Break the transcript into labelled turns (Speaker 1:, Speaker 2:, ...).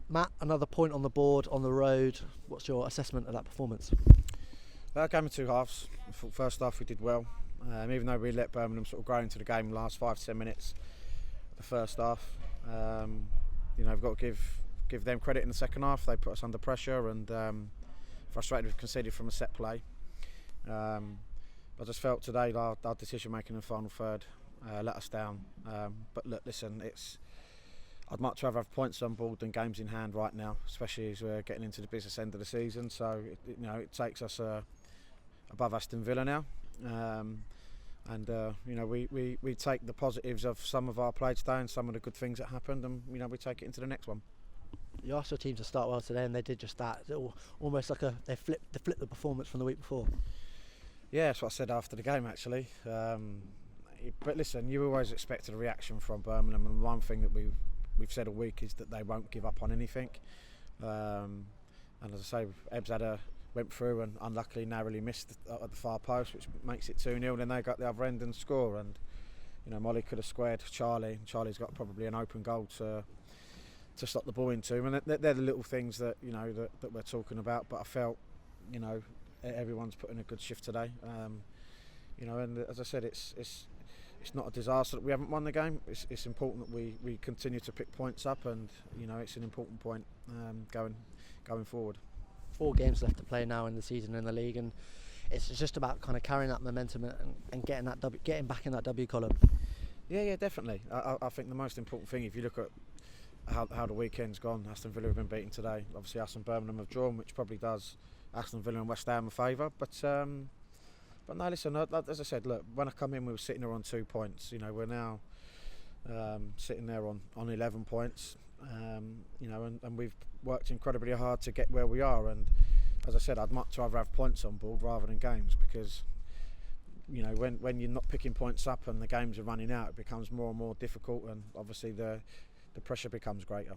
Speaker 1: Matt, another point on the board on the road. What's your assessment of that performance?
Speaker 2: Game of two halves. I thought first half we did well, even though we let Birmingham sort of grow into the game in the last 5 to 10 minutes. The first half, we've got to give them credit in the second half. They put us under pressure and frustrated we've conceded from a set play. I just felt today our decision making in the final third let us down. But look, listen, I'd much rather have points on board than games in hand right now, especially as we're getting into the business end of the season. So it takes us above Aston Villa now, we take the positives of some of our play today and some of the good things that happened, and we take it into the next one.
Speaker 1: You asked your team to start well today, and they did just that. Almost like they flipped the performance from the week before.
Speaker 2: Yeah, that's what I said after the game actually. But listen, you always expected a reaction from Birmingham, and one thing that we've said all week is that they won't give up on anything. And as I say, Ebbs went through and unluckily narrowly missed at the far post, which makes it 2-0. Then they got the other end and score, and Molly could have squared Charlie. Charlie's got probably an open goal to slot the ball into him, and they're the little things that that we're talking about. But I felt everyone's put in a good shift today. And as I said, it's not a disaster that we haven't won the game. It's important that we continue to pick points up, and it's an important point going forward.
Speaker 1: 4 games left to play now in the season in the league, and it's just about kind of carrying that momentum and getting back in that W column.
Speaker 2: Yeah, definitely. I think the most important thing, if you look at how the weekend's gone, Aston Villa have been beaten today. Obviously, us and Birmingham have drawn, which probably does Aston Villa and West Ham a favour. But no, listen. As I said, look, when I come in, we were sitting there on 2 points. We're now sitting there on 11 points. And we've worked incredibly hard to get where we are. And as I said, I'd much rather have points on board rather than games, because when you're not picking points up and the games are running out, it becomes more and more difficult, and obviously the pressure becomes greater.